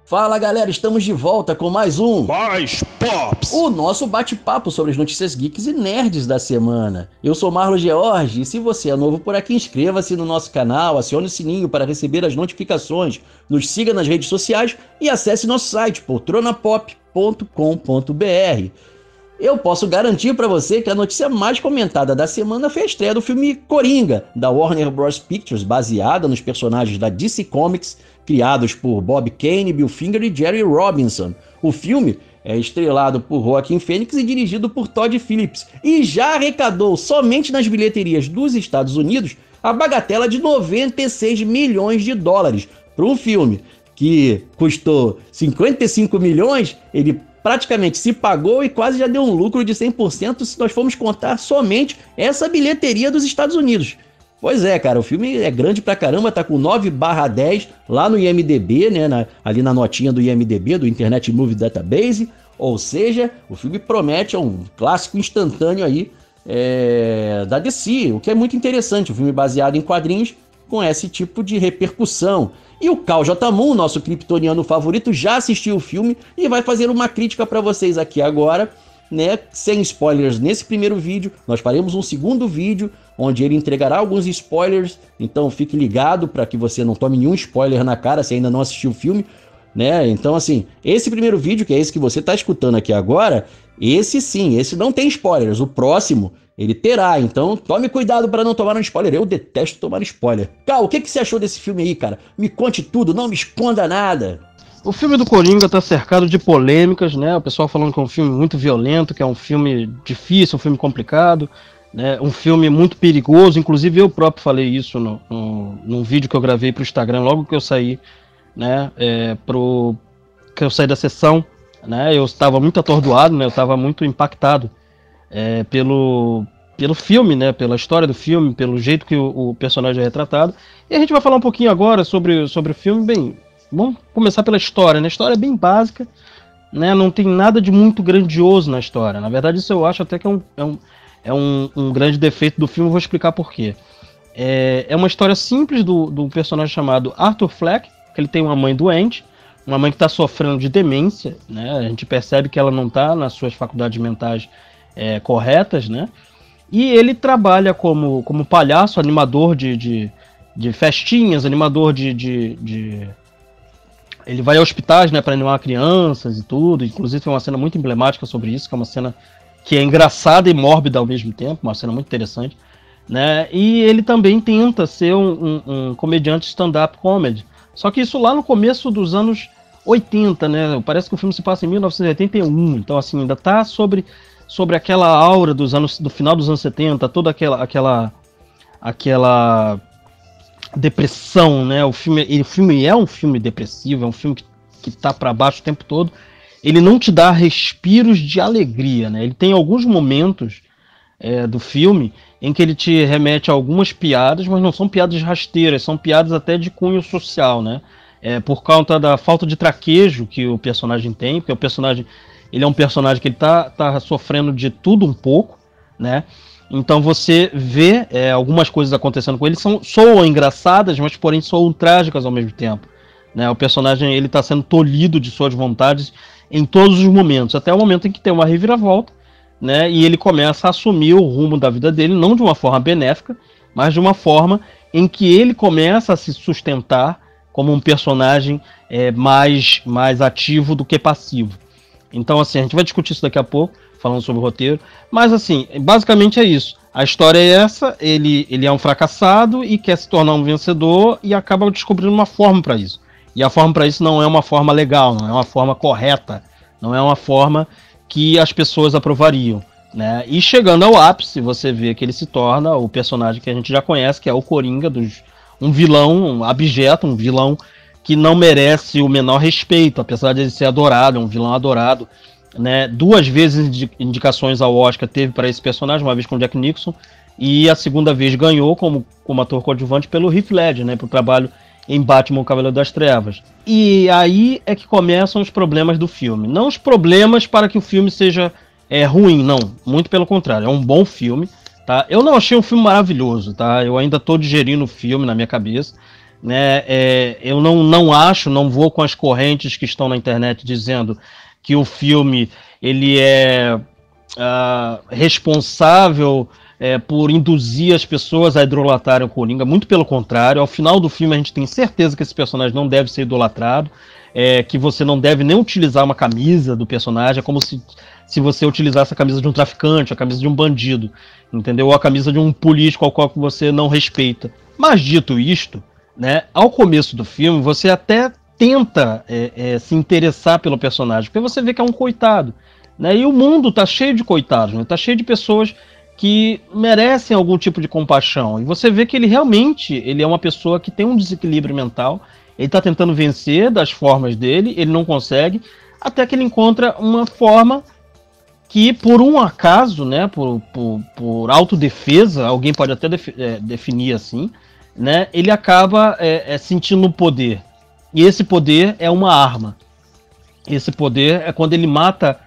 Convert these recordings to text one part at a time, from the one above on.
Fala galera, estamos de volta com mais um Mais Pops! o nosso bate-papo sobre as notícias geeks e nerds da semana. Eu sou Marlo George e se você é novo por aqui, inscreva-se no nosso canal, acione o sininho para receber as notificações, nos siga nas redes sociais e acesse nosso site poltronapop.com.br. Eu posso garantir para você que a notícia mais comentada da semana foi a estreia do filme Coringa, da Warner Bros. Pictures, baseada nos personagens da DC Comics, criados por Bob Kane, Bill Finger e Jerry Robinson. O filme é estrelado por Joaquin Phoenix e dirigido por Todd Phillips, e já arrecadou somente nas bilheterias dos Estados Unidos a bagatela de 96 milhões de dólares. Para um filme que custou 55 milhões, ele praticamente se pagou e quase já deu um lucro de 100% se nós formos contar somente essa bilheteria dos Estados Unidos. Pois é, cara, o filme é grande pra caramba, tá com 9/10 lá no IMDb, né, ali na notinha do IMDb, do Internet Movie Database, ou seja, o filme promete um clássico instantâneo aí da DC, o que é muito interessante, um filme baseado em quadrinhos com esse tipo de repercussão. E o Cal J. Moon, nosso kryptoniano favorito, já assistiu o filme e vai fazer uma crítica para vocês aqui agora, né, sem spoilers nesse primeiro vídeo. Nós faremos um segundo vídeo onde ele entregará alguns spoilers, então fique ligado para que você não tome nenhum spoiler na cara se ainda não assistiu o filme, né? Então assim, esse primeiro vídeo, que é esse que você está escutando aqui agora, esse sim, esse não tem spoilers, o próximo ele terá, então tome cuidado para não tomar um spoiler. Eu detesto tomar spoiler. Cal, o que você achou desse filme aí, cara? Me conte tudo, não me esconda nada. O filme do Coringa está cercado de polêmicas, né? O pessoal falando que é um filme muito violento, que é um filme difícil, um filme complicado, né? Um filme muito perigoso. Inclusive eu próprio falei isso num vídeo que eu gravei para o Instagram logo que eu saí, né? Que eu saí da sessão, né? Eu estava muito atordoado, né? Eu estava muito impactado pelo filme, né? Pela história do filme, pelo jeito que o personagem é retratado. E a gente vai falar um pouquinho agora sobre o filme. Bem, vamos começar pela história, né? A história é bem básica, né? Não tem nada de muito grandioso na história. Na verdade, isso eu acho até que é um grande defeito do filme. Eu vou explicar por quê. É uma história simples do personagem chamado Arthur Fleck, que ele tem uma mãe doente, uma mãe que está sofrendo de demência, né? A gente percebe que ela não está nas suas faculdades mentais corretas, né? E ele trabalha como palhaço, animador de festinhas, animador Ele vai a hospitais, né, para animar crianças e tudo. Inclusive tem uma cena muito emblemática sobre isso, que é uma cena que é engraçada e mórbida ao mesmo tempo, uma cena muito interessante, né? E ele também tenta ser um comediante stand-up comedy. Só que isso lá no começo dos anos 80, né? Parece que o filme se passa em 1981, então assim, ainda tá sobre aquela aura do final dos anos 70, toda aquela depressão, né? O filme é um filme depressivo, é um filme que tá para baixo o tempo todo. Ele não te dá respiros de alegria, né? Ele tem alguns momentos do filme em que ele te remete a algumas piadas, mas não são piadas rasteiras, são piadas até de cunho social, né? Por conta da falta de traquejo que o personagem tem, porque ele é um personagem que ele tá sofrendo de tudo um pouco, né? Então você vê algumas coisas acontecendo com ele, soam engraçadas, mas porém soam trágicas ao mesmo tempo, né? O personagem ele tá sendo tolhido de suas vontades em todos os momentos, até o momento em que tem uma reviravolta, né? E ele começa a assumir o rumo da vida dele, não de uma forma benéfica, mas de uma forma em que ele começa a se sustentar como um personagem mais ativo do que passivo. Então, assim, a gente vai discutir isso daqui a pouco, falando sobre o roteiro. Mas, assim, basicamente é isso. A história é essa, ele é um fracassado e quer se tornar um vencedor e acaba descobrindo uma forma para isso. E a forma para isso não é uma forma legal, não é uma forma correta, não é uma forma que as pessoas aprovariam, né? E chegando ao ápice, você vê que ele se torna o personagem que a gente já conhece, que é o Coringa, um vilão abjeto, um vilão que não merece o menor respeito, apesar de ele ser adorado, é um vilão adorado, né? 2 vezes indicações ao Oscar teve para esse personagem, uma vez com Jack Nicholson, e a segunda vez ganhou como ator coadjuvante pelo Heath Ledger, né? Pro trabalho em Batman, o Cavaleiro das Trevas. E aí é que começam os problemas do filme. Não os problemas para que o filme seja ruim, não. Muito pelo contrário, é um bom filme, tá? Eu não achei um filme maravilhoso, tá? Eu ainda estou digerindo o filme na minha cabeça, né? Eu não vou com as correntes que estão na internet dizendo que o filme ele é responsável por induzir as pessoas a idolatrarem o Coringa. Muito pelo contrário, ao final do filme a gente tem certeza que esse personagem não deve ser idolatrado, que você não deve nem utilizar uma camisa do personagem, é como se você utilizasse a camisa de um traficante, a camisa de um bandido, entendeu? Ou a camisa de um político ao qual você não respeita. Mas dito isto, né, ao começo do filme você até tenta se interessar pelo personagem, porque você vê que é um coitado, né? E o mundo tá cheio de coitados, né? Tá cheio de pessoas que merecem algum tipo de compaixão. E você vê que ele é uma pessoa que tem um desequilíbrio mental, ele está tentando vencer das formas dele, ele não consegue, até que ele encontra uma forma que, por um acaso, né, por autodefesa, alguém pode até definir assim, né, ele acaba sentindo o poder. E esse poder é uma arma. Esse poder é quando ele mata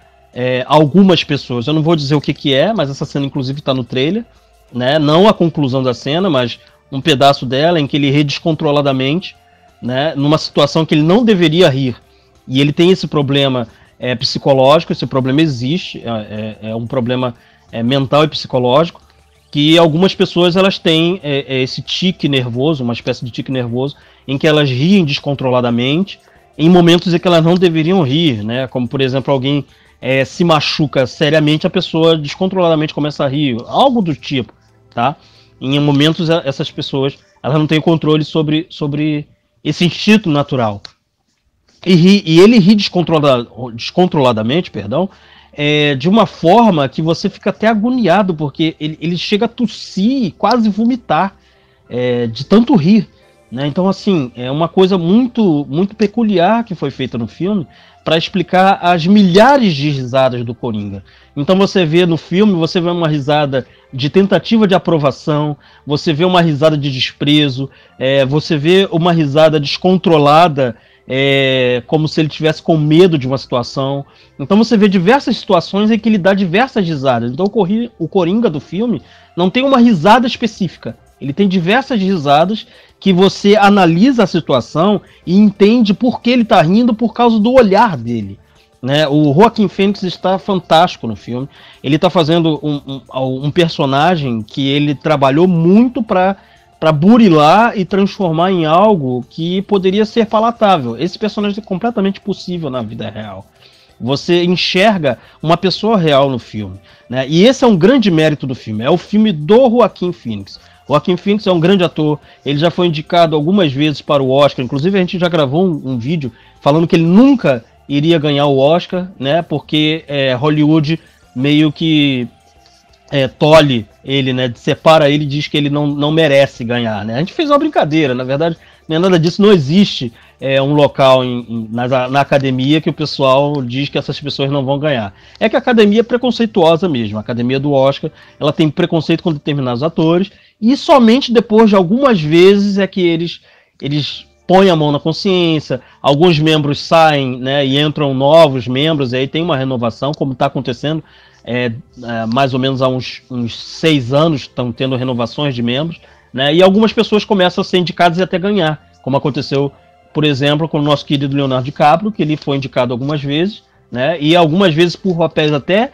algumas pessoas. Eu não vou dizer o que é, mas essa cena inclusive está no trailer, né? Não a conclusão da cena, mas um pedaço dela em que ele ri descontroladamente, né? Numa situação que ele não deveria rir. E ele tem esse problema psicológico, esse problema existe, é um problema mental e psicológico, que algumas pessoas elas têm esse tique nervoso, uma espécie de tique nervoso, em que elas riem descontroladamente, em momentos em que elas não deveriam rir, né? Como, por exemplo, alguém se machuca seriamente, a pessoa descontroladamente começa a rir, algo do tipo, tá? Em momentos, essas pessoas elas não têm controle sobre esse instinto natural. E ele ri descontroladamente, perdão, de uma forma que você fica até agoniado, porque ele chega a tossir e quase vomitar de tanto rir, né? Então, assim, é uma coisa muito, muito peculiar que foi feita no filme para explicar as milhares de risadas do Coringa. Então você vê no filme, você vê uma risada de tentativa de aprovação, você vê uma risada de desprezo, você vê uma risada descontrolada, como se ele tivesse com medo de uma situação. Então você vê diversas situações em que ele dá diversas risadas. Então o Coringa do filme não tem uma risada específica. Ele tem diversas risadas que você analisa a situação e entende por que ele está rindo por causa do olhar dele, né? O Joaquin Phoenix está fantástico no filme. Ele está fazendo um personagem que ele trabalhou muito para burilar e transformar em algo que poderia ser palatável. Esse personagem é completamente possível na vida real. Você enxerga uma pessoa real no filme, né? E esse é um grande mérito do filme. É o filme do Joaquin Phoenix. O Joaquin Phoenix é um grande ator, ele já foi indicado algumas vezes para o Oscar, inclusive a gente já gravou um vídeo falando que ele nunca iria ganhar o Oscar, né, porque Hollywood meio que tolhe ele, né, separa ele e diz que ele não merece ganhar, né. A gente fez uma brincadeira, na verdade não é nada disso, não existe um local na academia que o pessoal diz que essas pessoas não vão ganhar. É que a academia é preconceituosa mesmo, a academia do Oscar, ela tem preconceito com determinados atores, e somente depois de algumas vezes é que eles põem a mão na consciência, alguns membros saem, né, e entram novos membros, e aí tem uma renovação, como está acontecendo, mais ou menos há uns 6 anos estão tendo renovações de membros, né, e algumas pessoas começam a ser indicadas e até ganhar, como aconteceu, por exemplo, com o nosso querido Leonardo DiCaprio, que ele foi indicado algumas vezes, né, e algumas vezes por papéis até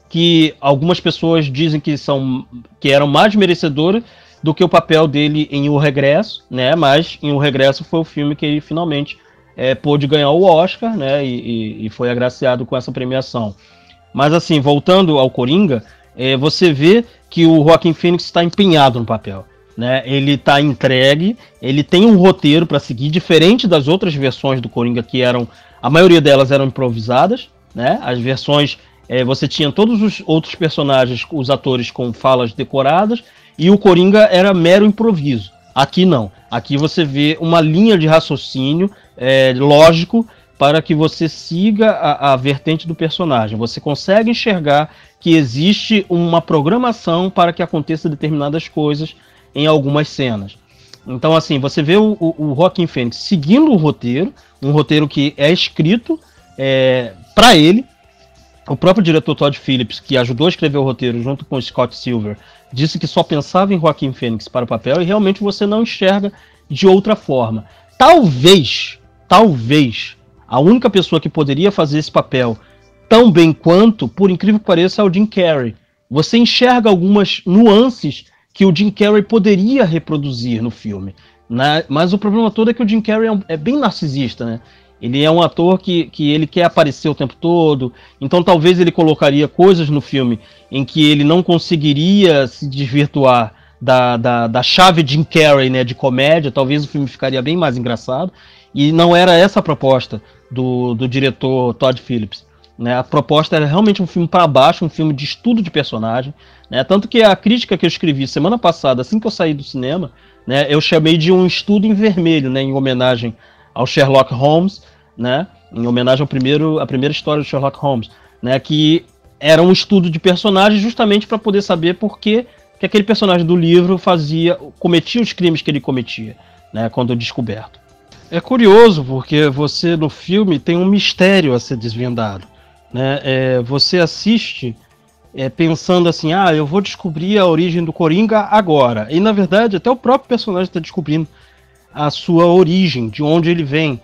que algumas pessoas dizem que eram mais merecedoras do que o papel dele em O Regresso, né? Mas em O Regresso foi o filme que ele finalmente pôde ganhar o Oscar, né? E foi agraciado com essa premiação. Mas assim, voltando ao Coringa, você vê que o Joaquin Phoenix está empenhado no papel, né? Ele está entregue, ele tem um roteiro para seguir, diferente das outras versões do Coringa que a maioria delas eram improvisadas, né? As versões você tinha todos os outros personagens, os atores com falas decoradas, e o Coringa era mero improviso. Aqui não. Aqui você vê uma linha de raciocínio lógico para que você siga a vertente do personagem. Você consegue enxergar que existe uma programação para que aconteça determinadas coisas em algumas cenas. Então, assim, você vê o Joaquin Phoenix seguindo um roteiro que é escrito para ele. O próprio diretor Todd Phillips, que ajudou a escrever o roteiro junto com o Scott Silver, disse que só pensava em Joaquin Phoenix para o papel, e realmente você não enxerga de outra forma. Talvez, a única pessoa que poderia fazer esse papel tão bem quanto, por incrível que pareça, é o Jim Carrey. Você enxerga algumas nuances que o Jim Carrey poderia reproduzir no filme, né? Mas o problema todo é que o Jim Carrey é bem narcisista, né? Ele é um ator que ele quer aparecer o tempo todo, então talvez ele colocaria coisas no filme em que ele não conseguiria se desvirtuar da chave Jim Carrey, né, de comédia. Talvez o filme ficaria bem mais engraçado, e não era essa a proposta do diretor Todd Phillips, né? A proposta era realmente um filme para baixo, um filme de estudo de personagem, né? Tanto que a crítica que eu escrevi semana passada, assim que eu saí do cinema, né, eu chamei de um estudo em vermelho, né, em homenagem ao Sherlock Holmes, né, em homenagem à primeira história do Sherlock Holmes, né, que era um estudo de personagem justamente para poder saber por que aquele personagem do livro cometia os crimes que ele cometia, né, quando descoberto. É curioso porque você no filme tem um mistério a ser desvendado, né? Você assiste pensando assim, eu vou descobrir a origem do Coringa agora, e na verdade até o próprio personagem está descobrindo a sua origem, de onde ele vem.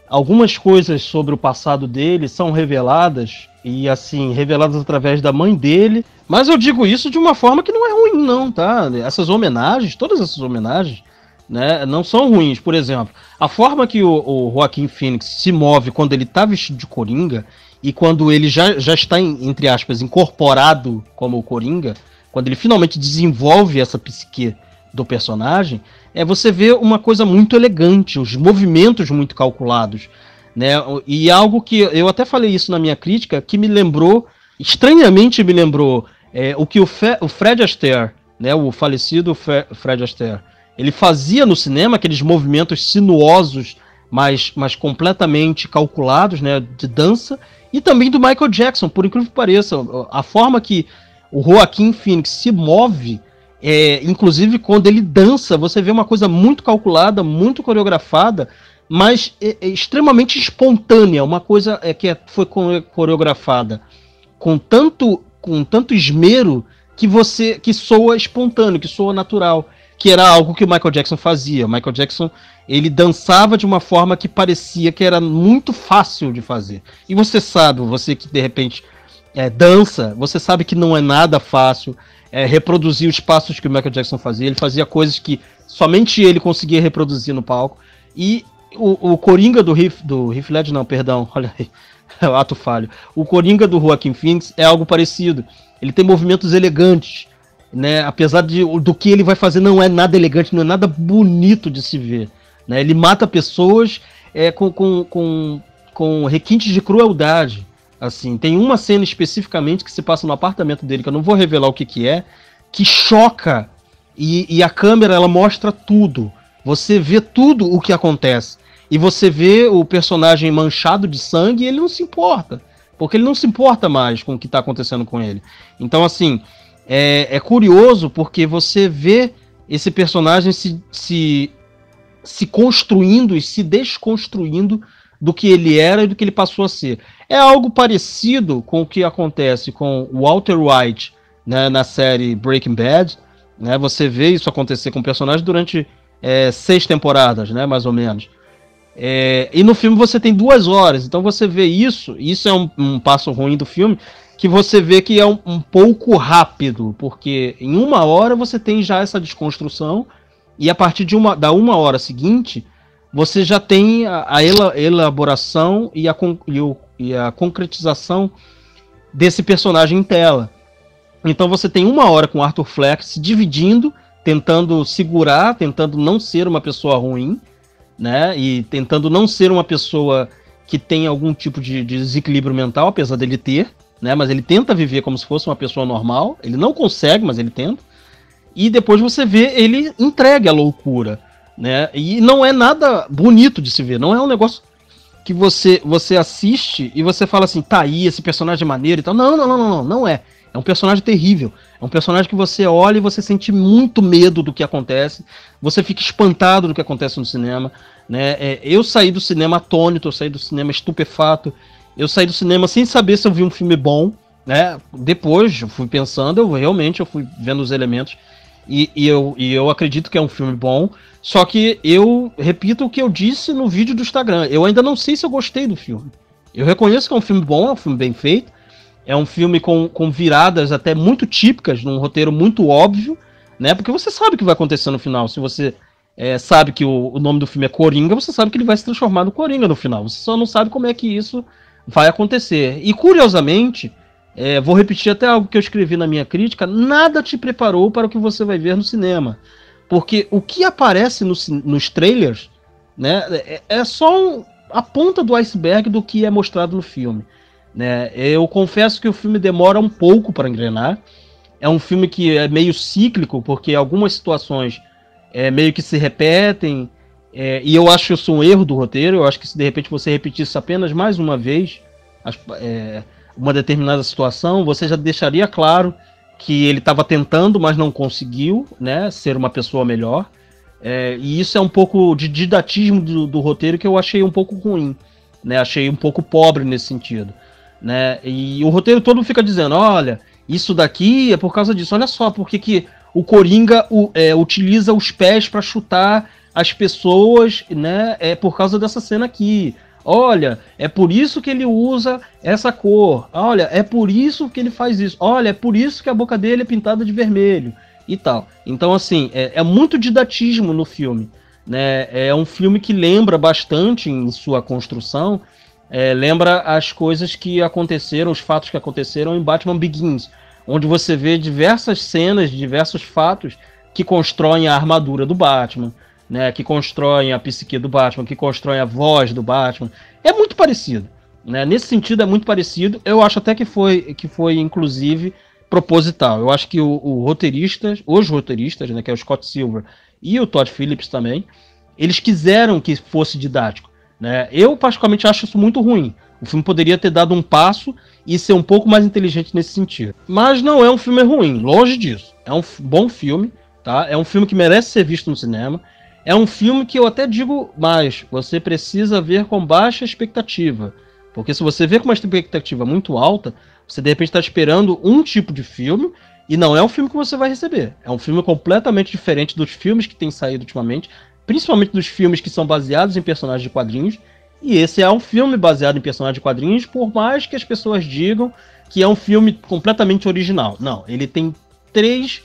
Algumas coisas sobre o passado dele são reveladas, e assim, reveladas através da mãe dele, mas eu digo isso de uma forma que não é ruim não, tá? Essas homenagens, todas essas homenagens, né, não são ruins. Por exemplo, a forma que o Joaquin Phoenix se move quando ele tá vestido de Coringa, e quando ele já está, entre aspas, incorporado como o Coringa, quando ele finalmente desenvolve essa psique do personagem, você vê uma coisa muito elegante, os movimentos muito calculados, né? E algo que eu até falei isso na minha crítica, que me lembrou, estranhamente me lembrou, o que o Fred Astaire, né, o falecido Fred Astaire, ele fazia no cinema, aqueles movimentos sinuosos, mas completamente calculados, né, de dança, e também do Michael Jackson, por incrível que pareça. A forma que o Joaquin Phoenix se move, inclusive quando ele dança, você vê uma coisa muito calculada, muito coreografada, mas extremamente espontânea, uma coisa que foi coreografada com tanto esmero que soa espontâneo, que soa natural, que era algo que o Michael Jackson fazia. O Michael Jackson, ele dançava de uma forma que parecia que era muito fácil de fazer. E você sabe, você que de repente dança, você sabe que não é nada fácil reproduzir os passos que o Michael Jackson fazia. Ele fazia coisas que somente ele conseguia reproduzir no palco. E o Coringa do Heath Ledger, não, perdão, olha aí, ato falho. O Coringa do Joaquin Phoenix é algo parecido. Ele tem movimentos elegantes, né? Apesar do que ele vai fazer não é nada elegante, não é nada bonito de se ver, né? Ele mata pessoas com requintes de crueldade. Assim, tem uma cena especificamente que se passa no apartamento dele, que eu não vou revelar o que é, que choca, e a câmera ela mostra tudo. Você vê tudo o que acontece. E você vê o personagem manchado de sangue e ele não se importa. Porque ele não se importa mais com o que está acontecendo com ele. Então, assim, é curioso porque você vê esse personagem se construindo e se desconstruindo do que ele era e do que ele passou a ser. É algo parecido com o que acontece com o Walter White, né, na série Breaking Bad. Né, você vê isso acontecer com o personagem durante 6 temporadas, né, mais ou menos. E no filme você tem 2 horas, então você vê isso é um passo ruim do filme, que você vê que é um pouco rápido, porque em 1 hora você tem já essa desconstrução, e a partir da 1 hora seguinte, você já tem a elaboração e a concretização desse personagem em tela. Então você tem 1 hora com o Arthur Fleck se dividindo, tentando segurar, tentando não ser uma pessoa ruim, né? E tentando não ser uma pessoa que tem algum tipo de desequilíbrio mental, apesar dele ter, né? Mas ele tenta viver como se fosse uma pessoa normal. Ele não consegue, mas ele tenta. E depois você vê ele entregue à loucura, né? E não é nada bonito de se ver. Não é um negócio que você assiste e você fala assim, tá aí, esse personagem é maneiro e tal. Não é. É um personagem terrível. É um personagem que você olha e você sente muito medo do que acontece. Você fica espantado do que acontece no cinema, né? Eu saí do cinema atônito, eu saí do cinema estupefato. Eu saí do cinema sem saber se eu vi um filme bom, né? Depois eu fui pensando, eu fui vendo os elementos. E eu acredito que é um filme bom, só que eu repito o que eu disse no vídeo do Instagram. Eu ainda não sei se eu gostei do filme. Eu reconheço que é um filme bom, é um filme bem feito, é um filme com viradas até muito típicas, num roteiro muito óbvio, né? Porque você sabe o que vai acontecer no final. Se você sabe que o nome do filme é Coringa, você sabe que ele vai se transformar no Coringa no final. Você só não sabe como é que isso vai acontecer. E curiosamente, vou repetir até algo que eu escrevi na minha crítica, nada te preparou para o que você vai ver no cinema. Porque o que aparece nos trailers, né, é só a ponta do iceberg do que é mostrado no filme. Né? Eu confesso que o filme demora um pouco para engrenar. É um filme que é meio cíclico, porque algumas situações meio que se repetem, e eu acho isso um erro do roteiro. Eu acho que se de repente você repetisse apenas mais uma vez uma determinada situação, você já deixaria claro que ele estava tentando, mas não conseguiu, né, ser uma pessoa melhor. E isso é um pouco de didatismo do roteiro que eu achei um pouco ruim, né? Achei um pouco pobre nesse sentido, né? E o roteiro todo fica dizendo, olha, isso daqui é por causa disso. Olha só, porque que o Coringa utiliza os pés para chutar as pessoas, né? É por causa dessa cena aqui. Olha, é por isso que ele usa essa cor. Olha, é por isso que ele faz isso. Olha, é por isso que a boca dele é pintada de vermelho e tal. Então, assim, é muito didatismo no filme, né? É um filme que lembra bastante em sua construção, lembra as coisas que aconteceram, os fatos que aconteceram em Batman Begins, onde você vê diversas cenas, diversos fatos que constroem a armadura do Batman, né, que constroem a psique do Batman, que constroem a voz do Batman. É muito parecido, né? Nesse sentido é muito parecido. Eu acho até que foi inclusive proposital. Eu acho que os roteiristas, né, que é o Scott Silver e o Todd Phillips também, eles quiseram que fosse didático, né? Eu particularmente acho isso muito ruim. O filme poderia ter dado um passo e ser um pouco mais inteligente nesse sentido. Mas não é um filme ruim, longe disso. É um bom filme, tá? É um filme que merece ser visto no cinema. É um filme que eu até digo mais, você precisa ver com baixa expectativa. Porque se você ver com uma expectativa muito alta, você de repente está esperando um tipo de filme e não é o filme que você vai receber. É um filme completamente diferente dos filmes que têm saído ultimamente, principalmente dos filmes que são baseados em personagens de quadrinhos. E esse é um filme baseado em personagens de quadrinhos, por mais que as pessoas digam que é um filme completamente original. Não, ele tem três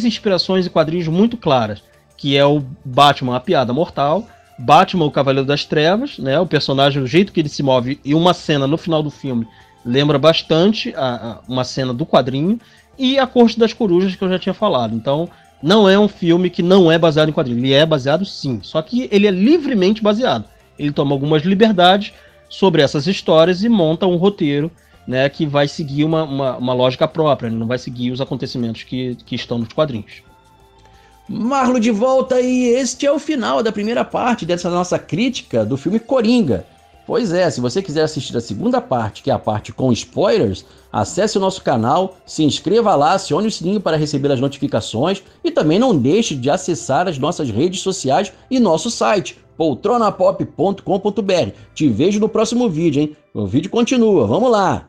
inspirações em quadrinhos muito claras, que é o Batman, a Piada Mortal, Batman, o Cavaleiro das Trevas, né, o personagem, o jeito que ele se move, e uma cena no final do filme lembra bastante uma cena do quadrinho, e a Corte das Corujas, que eu já tinha falado. Então, não é um filme que não é baseado em quadrinho, ele é baseado sim, só que ele é livremente baseado. Ele toma algumas liberdades sobre essas histórias e monta um roteiro, né, que vai seguir uma lógica própria, ele não vai seguir os acontecimentos que estão nos quadrinhos. Marlo de volta e este é o final da primeira parte dessa nossa crítica do filme Coringa. Pois é, se você quiser assistir a segunda parte, que é a parte com spoilers, acesse o nosso canal, se inscreva lá, acione o sininho para receber as notificações e também não deixe de acessar as nossas redes sociais e nosso site, poltronapop.com.br. Te vejo no próximo vídeo, hein? O vídeo continua, vamos lá!